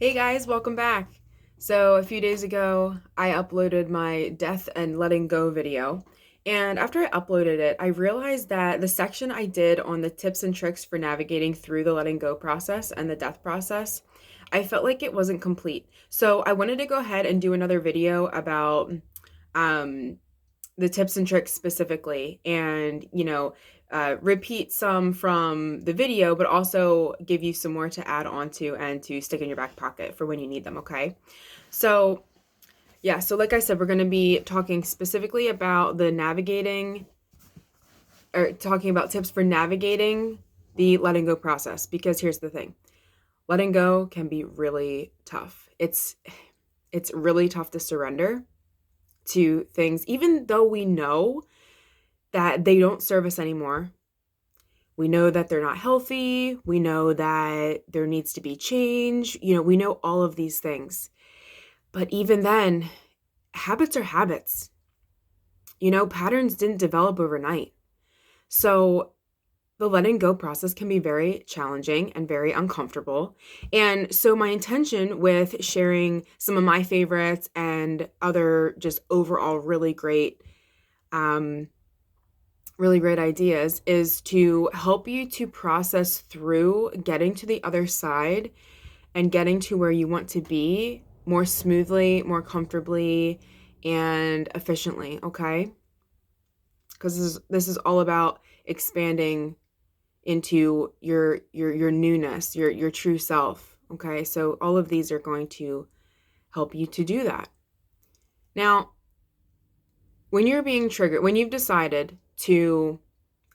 Hey guys, welcome back. So, a few days ago, I uploaded my death and letting go video. And after I uploaded it, I realized that the section I did on the tips and tricks for navigating through the letting go process and the death process, I felt like it wasn't complete. So, I wanted to go ahead and do another video about um, the tips and tricks specifically and repeat some from the video but also give you some more to add on to and to stick in your back pocket for when you need them. Okay, so yeah, so like I said, we're going to be talking specifically about the navigating or talking about tips for navigating the letting go process, because here's the thing: letting go can be really tough. It's really tough to surrender to things even though we know that they don't serve us anymore. We know that they're not healthy. We know that there needs to be change. We know all of these things. But even then, habits are habits. Patterns didn't develop overnight. So the letting go process can be very challenging and very uncomfortable. And so my intention with sharing some of my favorites and other just overall um, really great ideas is to help you to process through getting to the other side and getting to where you want to be more smoothly, more comfortably, and efficiently, okay? Because this is all about expanding into your newness, your true self, okay? So all of these are going to help you to do that. Now, when you're being triggered, when you've decided to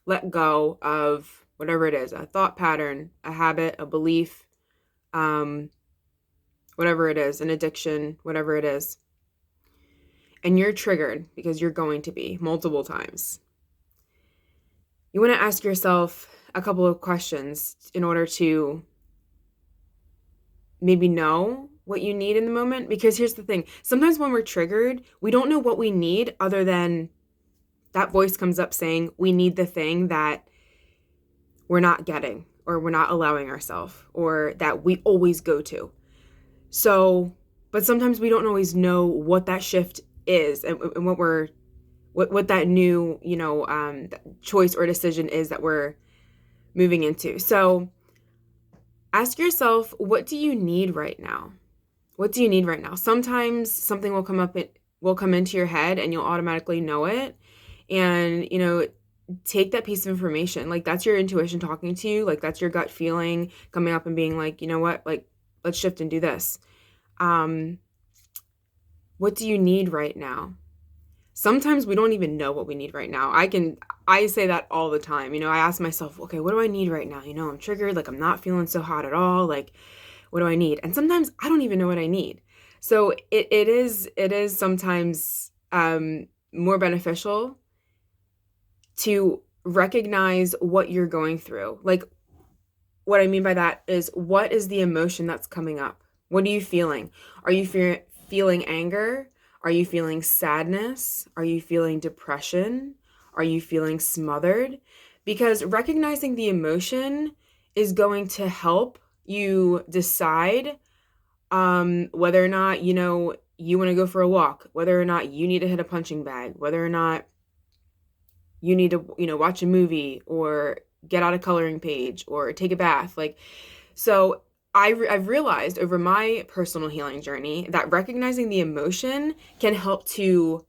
let go of whatever it is, a thought pattern, a habit, a belief, um, whatever it is, an addiction, whatever it is, and you're triggered because you're going to be multiple times. You want to ask yourself a couple of questions in order to maybe know what you need in the moment. Because here's the thing: sometimes when we're triggered, we don't know what we need other than that voice comes up saying we need the thing that we're not getting or we're not allowing ourselves or that we always go to. So, but sometimes we don't always know what that shift is and what that new, choice or decision is that we're moving into. So ask yourself, what do you need right now? What do you need right now? Sometimes something will come into your head and you'll automatically know it. And, take that piece of information. Like, that's your intuition talking to you. Like, that's your gut feeling coming up and being like, you know what? Like, let's shift and do this. Um, what do you need right now? Sometimes we don't even know what we need right now. I say that all the time. I ask myself, okay, what do I need right now? I'm triggered, like I'm not feeling so hot at all. Like, what do I need? And sometimes I don't even know what I need. So it is sometimes more beneficial to recognize what you're going through. Like, what I mean by that is, what is the emotion that's coming up? What are you feeling? Are you feeling anger? Are you feeling sadness? Are you feeling depression? Are you feeling smothered? Because recognizing the emotion is going to help you decide whether or not, you want to go for a walk, whether or not you need to hit a punching bag, whether or not you need to, watch a movie or get out a coloring page or take a bath. Like, so I've realized over my personal healing journey that recognizing the emotion can help to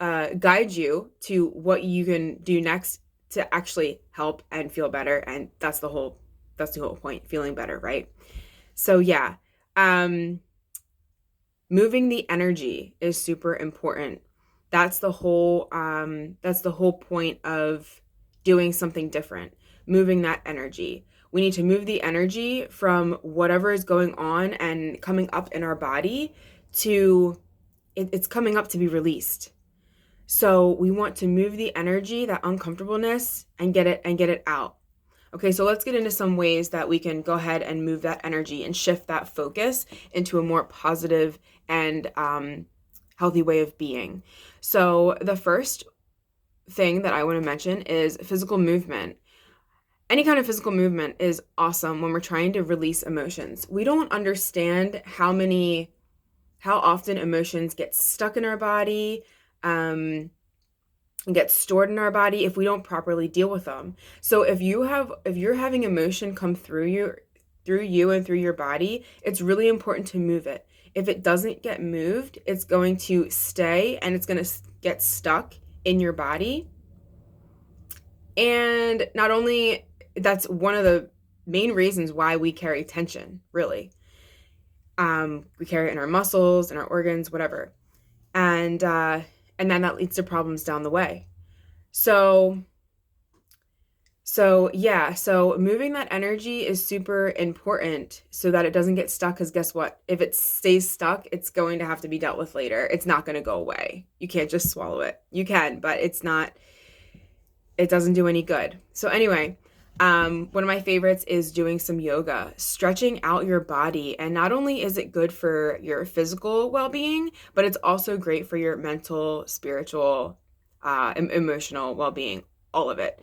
guide you to what you can do next to actually help and feel better. And that's the whole point, feeling better, right? So yeah, um, moving the energy is super important. That's the whole point of doing something different. Moving that energy. We need to move the energy from whatever is going on and coming up in our body to it's coming up to be released. So we want to move the energy, that uncomfortableness, and get it out. Okay, so let's get into some ways that we can go ahead and move that energy and shift that focus into a more positive and healthy way of being. So the first thing that I want to mention is physical movement. Any kind of physical movement is awesome when we're trying to release emotions. We don't understand how often emotions get stuck in our body, um, and get stored in our body if we don't properly deal with them. So if you're having emotion come through you and through your body, it's really important to move it. If it doesn't get moved, it's going to stay and it's going to get stuck in your body. And not only that's one of the main reasons why we carry tension, really. We carry it in our muscles, in our organs, whatever. And then that leads to problems down the way. So so moving that energy is super important so that it doesn't get stuck, because guess what? If it stays stuck, it's going to have to be dealt with later. It's not going to go away. You can't just swallow it. You can, but it doesn't do any good. So anyway, one of my favorites is doing some yoga, stretching out your body. And not only is it good for your physical well-being, but it's also great for your mental, spiritual, emotional well-being, all of it.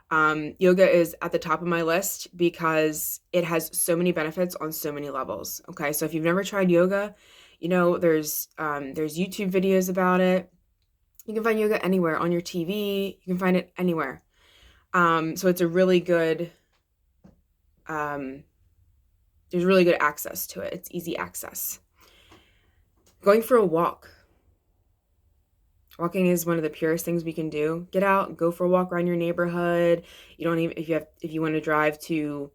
Yoga is at the top of my list because it has so many benefits on so many levels. Okay, so if you've never tried yoga, there's YouTube videos about it. You can find yoga anywhere on your TV. You can find it anywhere. So it's a really good. There's really good access to it. It's easy access. Going for a walk. Walking is one of the purest things we can do. Get out, go for a walk around your neighborhood. You don't even if you want to drive to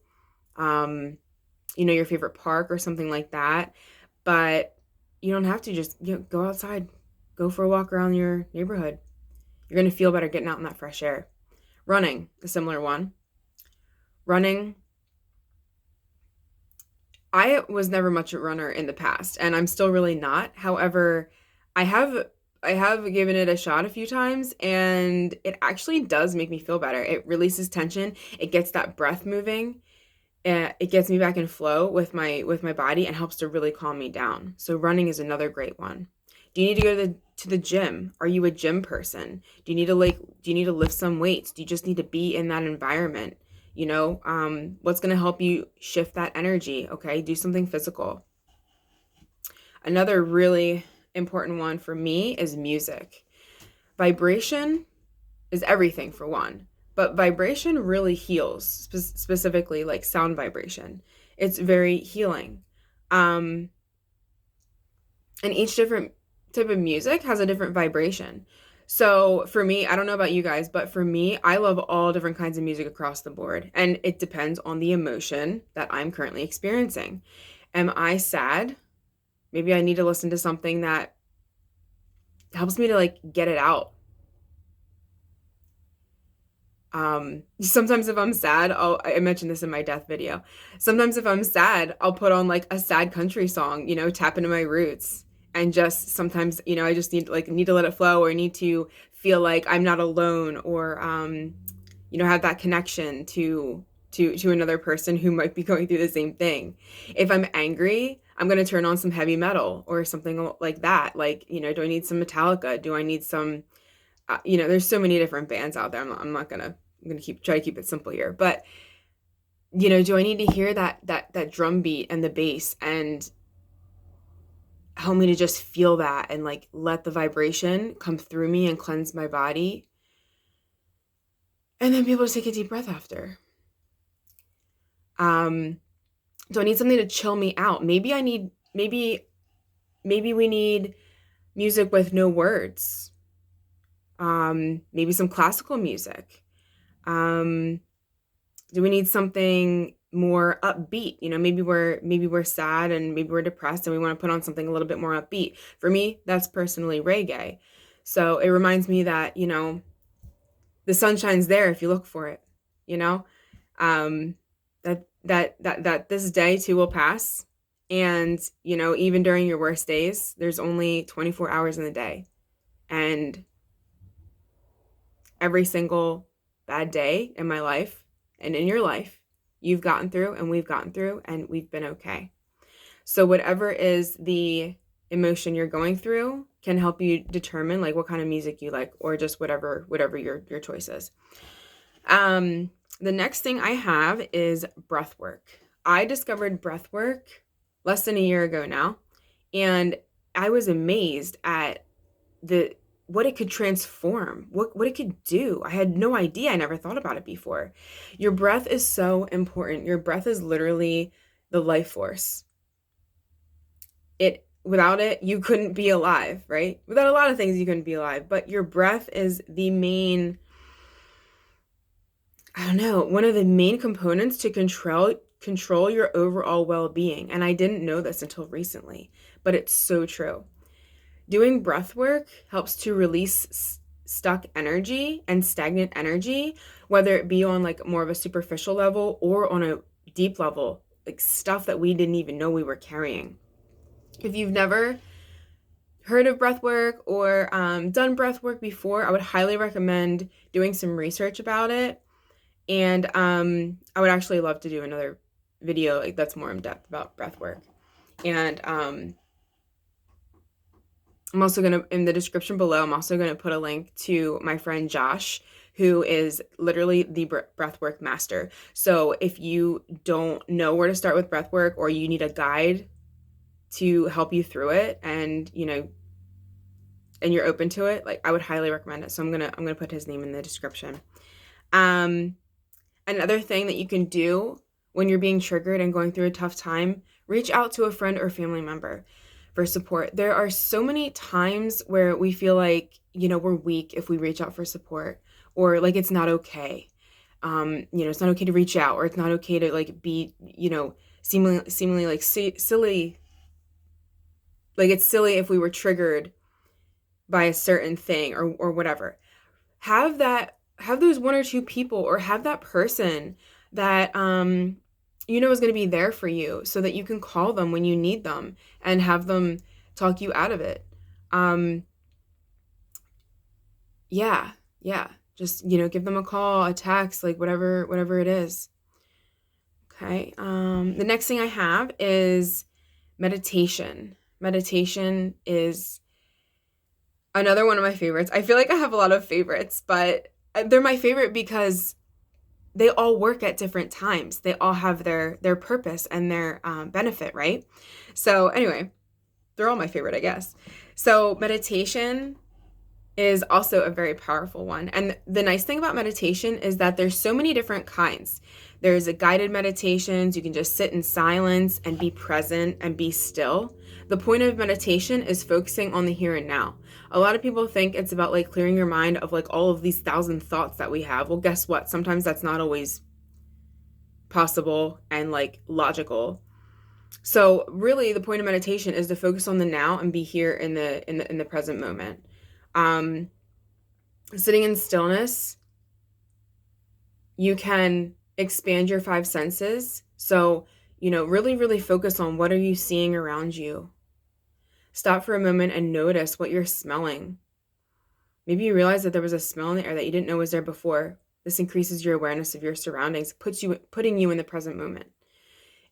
your favorite park or something like that, but you don't have to. Just go outside. Go for a walk around your neighborhood. You're going to feel better getting out in that fresh air. Running, a similar one. Running. I was never much a runner in the past, and I'm still really not. However, I have I have given it a shot a few times, and it actually does make me feel better. It releases tension. It gets that breath moving. It gets me back in flow with my body and helps to really calm me down. So running is another great one. Do you need to go to the gym? Are you a gym person? Do you need to lift some weights? Do you just need to be in that environment? What's going to help you shift that energy? Okay, do something physical. Another really important one for me is music. Vibration is everything, for one, but vibration really heals, specifically like sound vibration. It's very healing. Um, and each different type of music has a different vibration. So for me, I don't know about you guys, but for me, I love all different kinds of music across the board. And it depends on the emotion that I'm currently experiencing. Am I sad? Maybe I need to listen to something that helps me to like get it out. Sometimes if I'm sad, I mentioned this in my death video. Sometimes if I'm sad, I'll put on like a sad country song, tap into my roots. And just sometimes, I just need to let it flow, or need to feel like I'm not alone, or have that connection to another person who might be going through the same thing. If I'm angry, I'm going to turn on some heavy metal or something like that. Like, do I need some Metallica? Do I need some there's so many different bands out there. I'm gonna try to keep it simple here. But do I need to hear that drum beat and the bass and help me to just feel that and like let the vibration come through me and cleanse my body, and then be able to take a deep breath after. Do I need something to chill me out? Maybe we need music with no words. Maybe some classical music. Do we need something more upbeat? Maybe we're sad and maybe we're depressed and we want to put on something a little bit more upbeat. For me, that's personally reggae. So it reminds me that, the sunshine's there if you look for it, um, that this day too will pass. And, even during your worst days, there's only 24 hours in the day. And every single bad day in my life and in your life, you've gotten through and we've gotten through and we've been okay. So whatever is the emotion you're going through can help you determine like what kind of music you like, or just whatever your choice is. The next thing I have is breath work. I discovered breath work less than a year ago now, and I was amazed at the what it could transform, what it could do. I had no idea. I never thought about it before. Your breath is so important. Your breath is literally the life force. Without it, you couldn't be alive, right? Without a lot of things, you couldn't be alive, but your breath is the main, I don't know, one of the main components to control your overall well-being. And I didn't know this until recently, but it's so true. Doing breath work helps to release stuck energy and stagnant energy, whether it be on like more of a superficial level or on a deep level, like stuff that we didn't even know we were carrying. If you've never heard of breath work or done breath work before, I would highly recommend doing some research about it. And I would actually love to do another video like that's more in depth about breath work. And I'm also going to, in the description below, I'm also going to put a link to my friend Josh, who is literally the breathwork master. So if you don't know where to start with breathwork, or you need a guide to help you through it, and and you're open to it, like, I would highly recommend it. So I'm gonna put his name in the description. Another thing that you can do when you're being triggered and going through a tough time, reach out to a friend or family member for support. There are so many times where we feel like, we're weak if we reach out for support, or like it's not okay. It's not okay to reach out, or it's not okay to like be, seemingly like silly. Like it's silly if we were triggered by a certain thing or whatever. Have those one or two people, or have that person that is going to be there for you, so that you can call them when you need them and have them talk you out of it. Yeah, just give them a call, a text, like whatever it is. Okay. The next thing I have is meditation. Meditation is another one of my favorites. I feel like I have a lot of favorites, but they're my favorite because they all work at different times. They all have their purpose and their benefit, right? So anyway, they're all my favorite, I guess. So meditation is also a very powerful one. And the nice thing about meditation is that there's so many different kinds. There's a guided meditations. You can just sit in silence and be present and be still. The point of meditation is focusing on the here and now. A lot of people think it's about like clearing your mind of like all of these 1,000 thoughts that we have. Well, guess what? Sometimes that's not always possible and like logical. So really the point of meditation is to focus on the now and be here in the present moment. Sitting in stillness, you can expand your 5 senses. So, really, really focus on what are you seeing around you. Stop for a moment and notice what you're smelling. Maybe you realize that there was a smell in the air that you didn't know was there before. This increases your awareness of your surroundings, putting you in the present moment.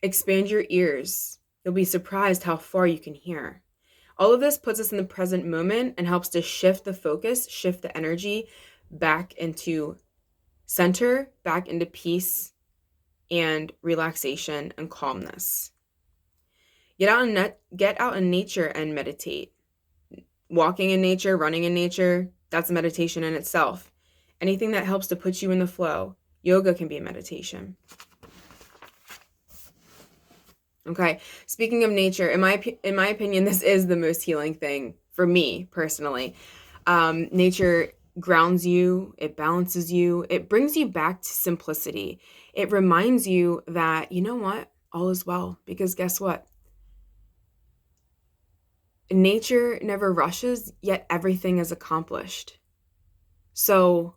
Expand your ears. You'll be surprised how far you can hear. All of this puts us in the present moment and helps to shift the focus, shift the energy back into center, back into peace and relaxation and calmness. Get out in nature and meditate. Walking in nature, running in nature, that's a meditation in itself. Anything that helps to put you in the flow. Yoga can be a meditation. Okay, speaking of nature, in my opinion, this is the most healing thing for me personally. Nature grounds you, it balances you, it brings you back to simplicity. It reminds you that, you know what, all is well, because guess what? Nature never rushes, yet everything is accomplished. So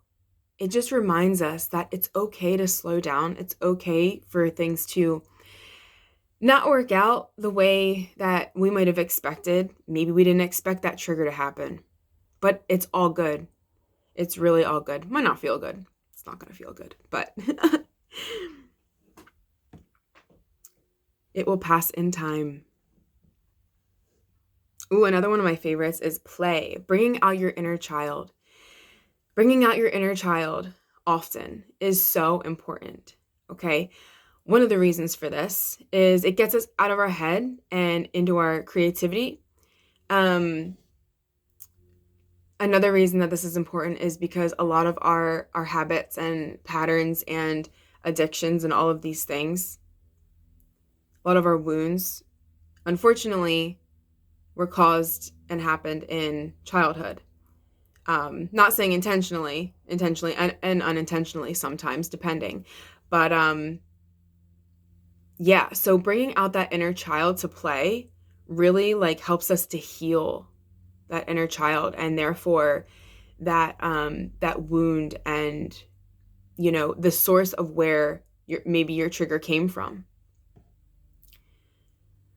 it just reminds us that it's okay to slow down. It's okay for things to not work out the way that we might have expected. Maybe we didn't expect that trigger to happen, but it's all good. It's really all good. Might not feel good. It's not going to feel good, but it will pass in time. Ooh, another one of my favorites is play. Bringing out your inner child. Bringing out your inner child. often is so important. Okay. One of the reasons for this is it gets us out of our head and into our creativity. Um, Another reason that this is important is because a lot of our habits and patterns and addictions and all of these things, a lot of our wounds, unfortunately, were caused and happened in childhood. Not saying intentionally and unintentionally sometimes, depending. But yeah, so bringing out that inner child to play really like helps us to heal that inner child, and therefore that wound and the source of where maybe your trigger came from.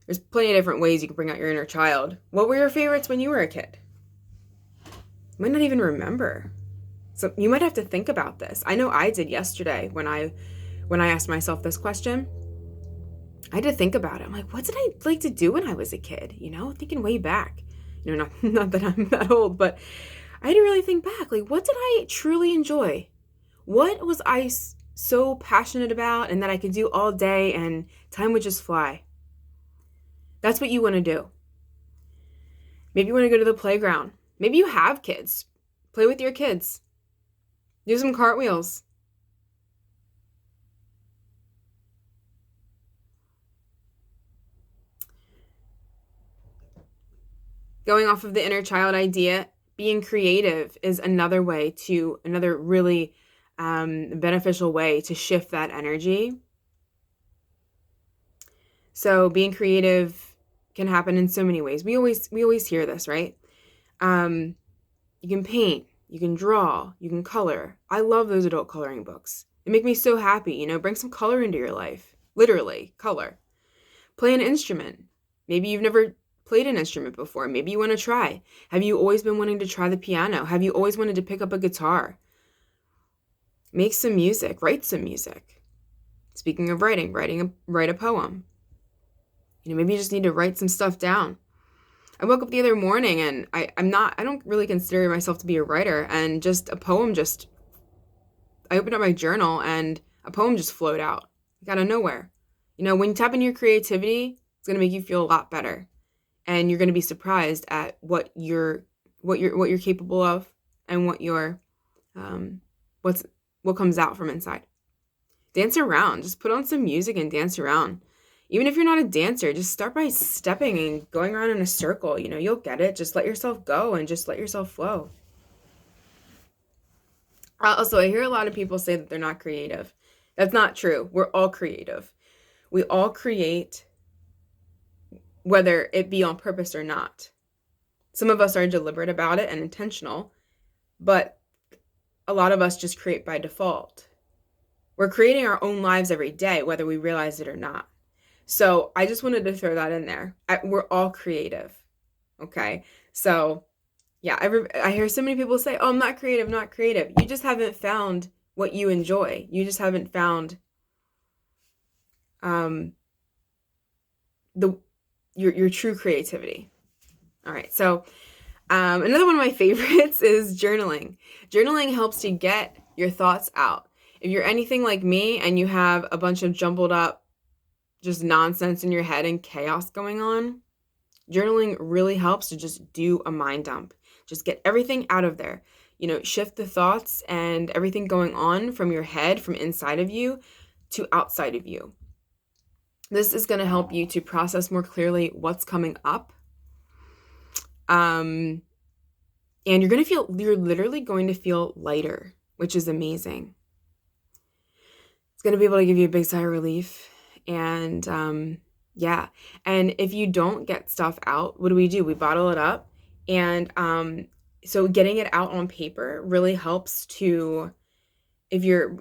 There's plenty of different ways you can bring out your inner child. What were your favorites when you were a kid? You might not even remember. So you might have to think about this. I know I did yesterday when I asked myself this question. I had to think about it. I'm like, what did I like to do when I was a kid? Thinking way back. Not that I'm that old, but I had to really think back. Like, what did I truly enjoy? What was I so passionate about and that I could do all day and time would just fly? That's what you want to do. Maybe you want to go to the playground. Maybe you have kids. Play with your kids. Do some cartwheels. Going off of the inner child idea, being creative is another really beneficial way to shift that energy. So being creative can happen in so many ways. We always hear this, right? You can paint, you can draw, you can color. I love those adult coloring books. They make me so happy, bring some color into your life. Literally, color. Play an instrument. Maybe you've never played an instrument before. Maybe you want to try. Have you always been wanting to try the piano? Have you always wanted to pick up a guitar? Make some music, write some music. Speaking of write a poem. Maybe you just need to write some stuff down. I woke up the other morning and I don't really consider myself to be a writer, and just a poem I opened up my journal and a poem just flowed out of nowhere. When you tap into your creativity, it's going to make you feel a lot better. And you're going to be surprised at what you're capable of and what comes out from inside. Dance around, just put on some music and dance around. Even if you're not a dancer, just start by stepping and going around in a circle. You'll get it. Just let yourself go and just let yourself flow. Also, I hear a lot of people say that they're not creative. That's not true. We're all creative. We all create, whether it be on purpose or not. Some of us are deliberate about it and intentional, but a lot of us just create by default. We're creating our own lives every day, whether we realize it or not. So I just wanted to throw that in there. We're all creative. Okay. So yeah, I hear so many people say, oh, I'm not creative, not creative. You just haven't found what you enjoy. You just haven't found your true creativity. All right. So another one of my favorites is journaling. Journaling helps you get your thoughts out. If you're anything like me and you have a bunch of jumbled up just nonsense in your head and chaos going on, journaling really helps to just do a mind dump. Just get everything out of there. Shift the thoughts and everything going on from your head, from inside of you to outside of you. This is going to help you to process more clearly what's coming up. And you're literally going to feel lighter, which is amazing. It's going to be able to give you a big sigh of relief. And yeah. And if you don't get stuff out, what do? We bottle it up. And so getting it out on paper really helps to, if you're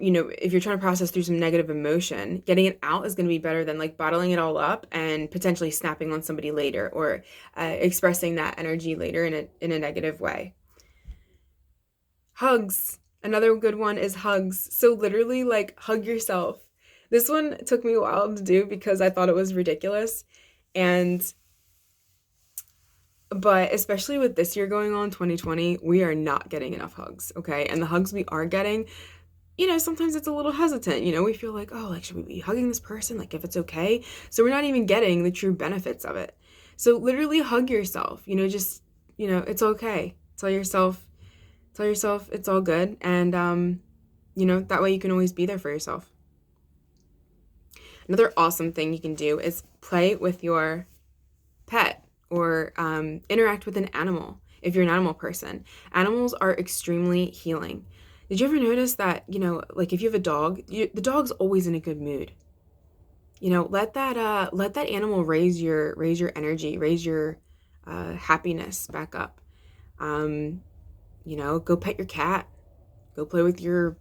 trying to process through some negative emotion, getting it out is going to be better than like bottling it all up and potentially snapping on somebody later, or expressing that energy later in a negative way. Hugs. Another good one is hugs. So literally like hug yourself. This one took me a while to do because I thought it was ridiculous. But especially with this year going on, 2020, we are not getting enough hugs, okay? And the hugs we are getting, sometimes it's a little hesitant. We feel like, oh, like, should we be hugging this person? Like, if it's okay. So we're not even getting the true benefits of it. So literally hug yourself, just, it's okay. Tell yourself it's all good. And, that way you can always be there for yourself. Another awesome thing you can do is play with your pet or interact with an animal if you're an animal person. Animals are extremely healing. Did you ever notice that, like if you have a dog, the dog's always in a good mood. Let that animal raise your energy, raise your happiness back up. Go pet your cat. Go play with your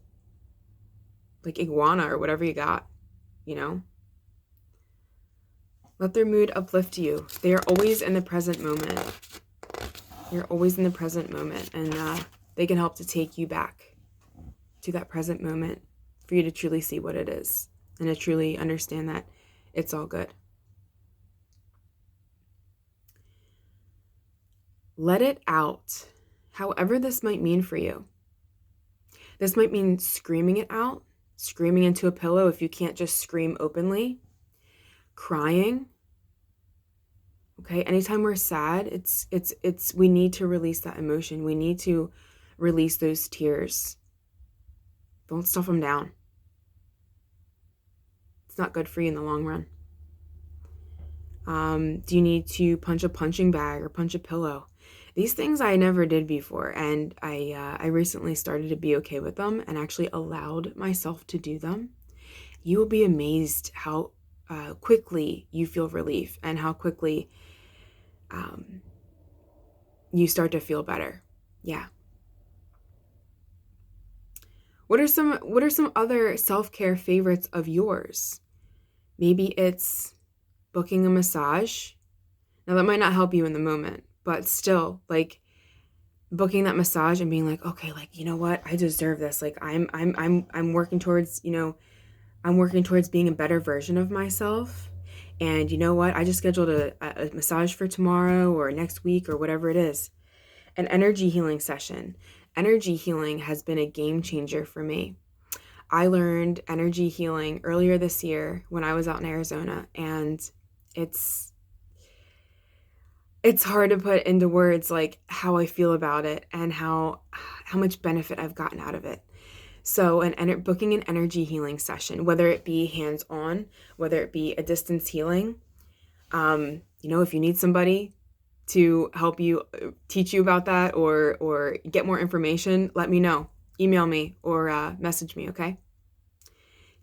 like iguana or whatever you got, you know. Let their mood uplift you. They are always in the present moment. You're always in the present moment, and they can help to take you back to that present moment for you to truly see what it is and to truly understand that it's all good. Let it out, however this might mean for you. This might mean screaming it out, screaming into a pillow if you can't just scream openly, crying. Okay, anytime we're sad, it's we need to release that emotion. We need to release those tears. Don't stuff them down. It's not good for you in the long run. Do you need to punch a punching bag or punch a pillow? These things I never did before, and I recently started to be okay with them and actually allowed myself to do them. You will be amazed how quickly you feel relief and how quickly you start to feel better. Yeah. What are some other self-care favorites of yours? Maybe it's booking a massage. Now that might not help you in the moment, but still, like booking that massage and being like, okay, like, you know what? I deserve this. Like I'm working towards, I'm working towards being a better version of myself. And you know what? I just scheduled a massage for tomorrow or next week or whatever it is. An energy healing session. Energy healing has been a game changer for me. I learned energy healing earlier this year when I was out in Arizona, and it's hard to put into words like how I feel about it and how much benefit I've gotten out of it. So booking an energy healing session, whether it be hands-on, whether it be a distance healing, if you need somebody to help you teach you about that or get more information, let me know. Email me or message me, okay?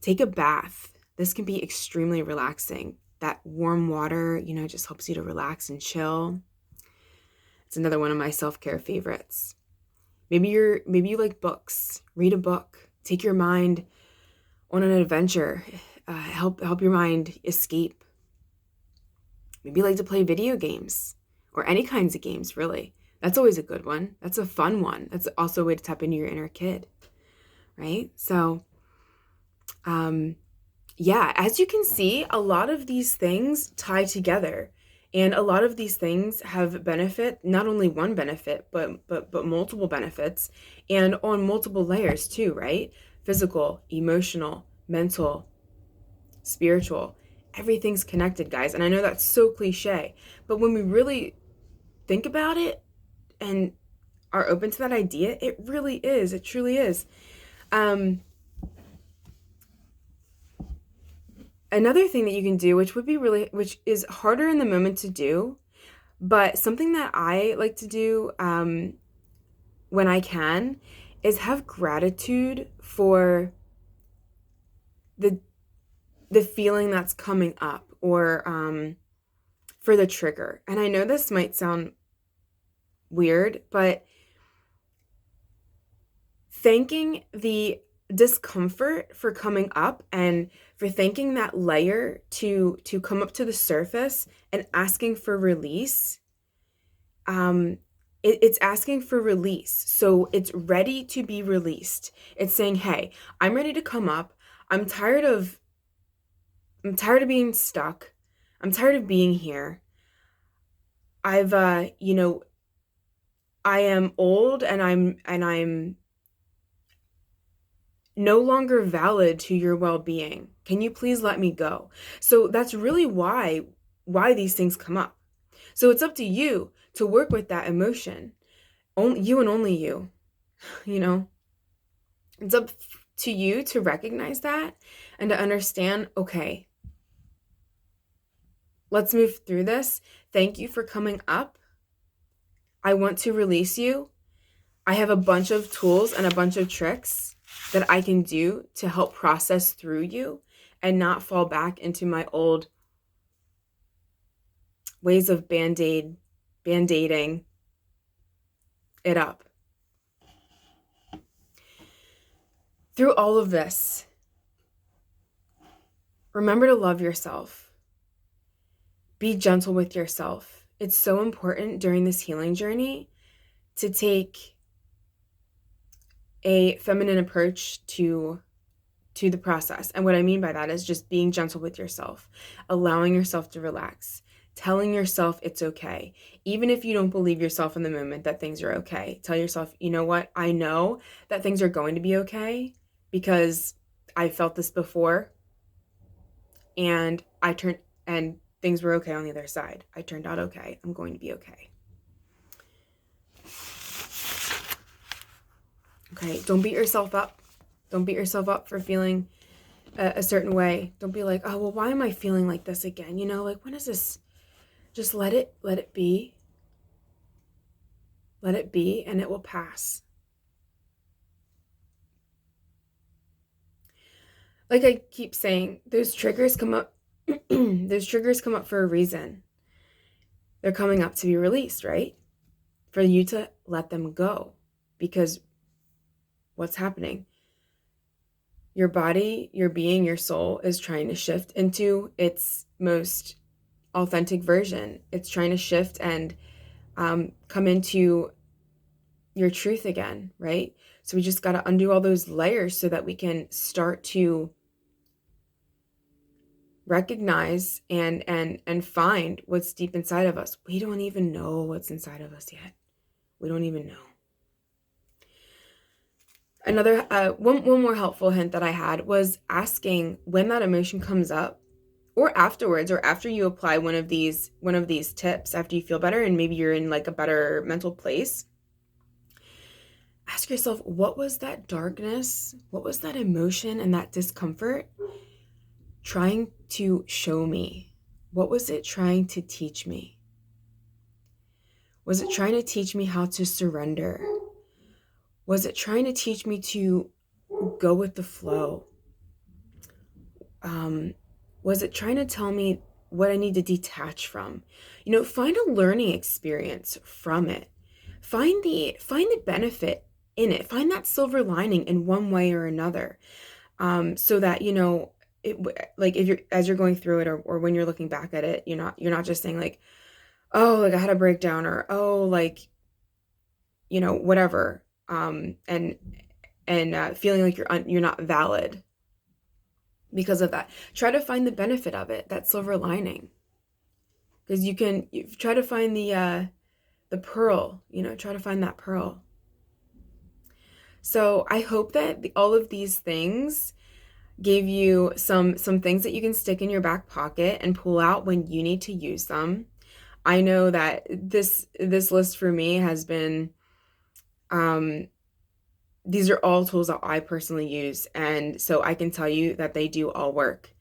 Take a bath. This can be extremely relaxing. That warm water, just helps you to relax and chill. It's another one of my self-care favorites. Maybe you like books. Read a book. Take your mind on an adventure. Help your mind escape. Maybe you like to play video games or any kinds of games, really. That's always a good one. That's a fun one. That's also a way to tap into your inner kid, right? So, yeah, as you can see, a lot of these things tie together. And a lot of these things have benefit, not only one benefit, but multiple benefits and on multiple layers too, right? Physical, emotional, mental, spiritual. Everything's connected, guys. And I know that's so cliche, but when we really think about it and are open to that idea, it really is. It truly is. Another thing that you can do, which is harder in the moment to do, but something that I like to do when I can, is have gratitude for the feeling that's coming up or for the trigger. And I know this might sound weird, but thanking the discomfort for coming up and for thanking that layer to come up to the surface and asking for release, it's asking for release. So it's ready to be released. It's saying, hey, I'm ready to come up. I'm tired of being stuck. I'm tired of being here. I've I am old and I'm no longer valid to your well-being. Can you please let me go? So that's really why these things come up. So it's up to you to work with that emotion. Only you and only you, you know. It's up to you to recognize that and to understand, okay, let's move through this. Thank you for coming up. I want to release you. I have a bunch of tools and a bunch of tricks that I can do to help process through you and not fall back into my old ways of band-aiding it up. Through all of this, remember to love yourself. Be gentle with yourself. It's so important during this healing journey to take a feminine approach to the process. And what I mean by that is just being gentle with yourself, allowing yourself to relax, telling yourself it's okay. Even if you don't believe yourself in the moment that things are okay, tell yourself, you know what? I know that things are going to be okay because I felt this before and and things were okay on the other side. I turned out okay. I'm going to be okay. Okay, don't beat yourself up. Don't beat yourself up for feeling a certain way. Don't be like, oh, well, why am I feeling like this again? You know, like, when is this? Just let it be. Let it be, and it will pass. Like I keep saying, those triggers come up. Those triggers come up for a reason. They're coming up to be released, right? For you to let them go. Because what's happening? Your body, your being, your soul is trying to shift into its most authentic version. It's trying to shift and come into your truth again, right? So we just got to undo all those layers so that we can start to recognize and find what's deep inside of us. We don't even know what's inside of us yet. We don't even know. Another one more helpful hint that I had was asking when that emotion comes up, or afterwards, or after you apply one of these tips, after you feel better and maybe you're in like a better mental place. Ask yourself, what was that darkness? What was that emotion and that discomfort trying to show me? What was it trying to teach me? Was it trying to teach me how to surrender? Was it trying to teach me to go with the flow? Was it trying to tell me what I need to detach from? You know, find a learning experience from it. Find the benefit in it. Find that silver lining in one way or another. So that, you know, like if as you're going through it, or when you're looking back at it, you're not just saying like, oh, like I had a breakdown, or oh, like, you know, whatever. And feeling like you're not valid because of that. Try to find the benefit of it, that silver lining, because you try to find the pearl. You know, try to find that pearl. So I hope that all of these things gave you some things that you can stick in your back pocket and pull out when you need to use them. I know that this list for me has been, these are all tools that I personally use, and so I can tell you that they do all work.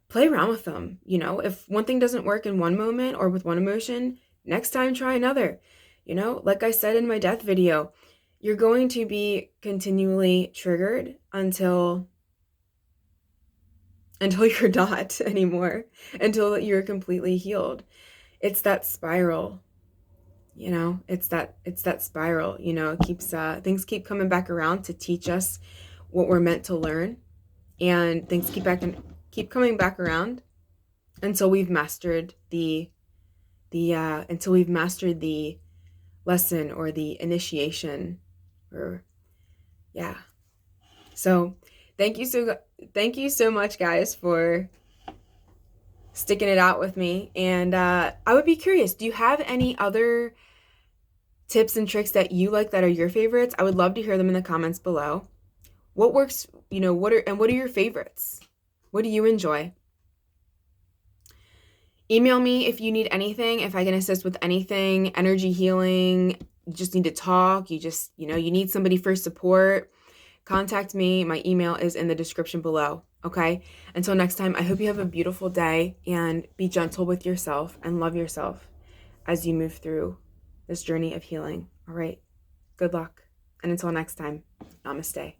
Play around with them. You know, if one thing doesn't work in one moment or with one emotion, next time try another. You know, like I said in my death video, you're going to be continually triggered until you're not anymore, until you're completely healed. It's that spiral, you know, it's that spiral, you know, it keeps, things keep coming back around to teach us what we're meant to learn, and things keep coming back around until we've mastered the lesson or the initiation, or yeah. So thank you so much, guys, for sticking it out with me. And I would be curious, do you have any other tips and tricks that you like that are your favorites? I would love to hear them in the comments below. What works what are your favorites? What do you enjoy? Email me if you need anything, if I can assist with anything, energy healing, you just need to talk, you need somebody for support. Contact me. My email is in the description below. Okay? Until next time, I hope you have a beautiful day and be gentle with yourself and love yourself as you move through this journey of healing. All right? Good luck. And until next time, namaste.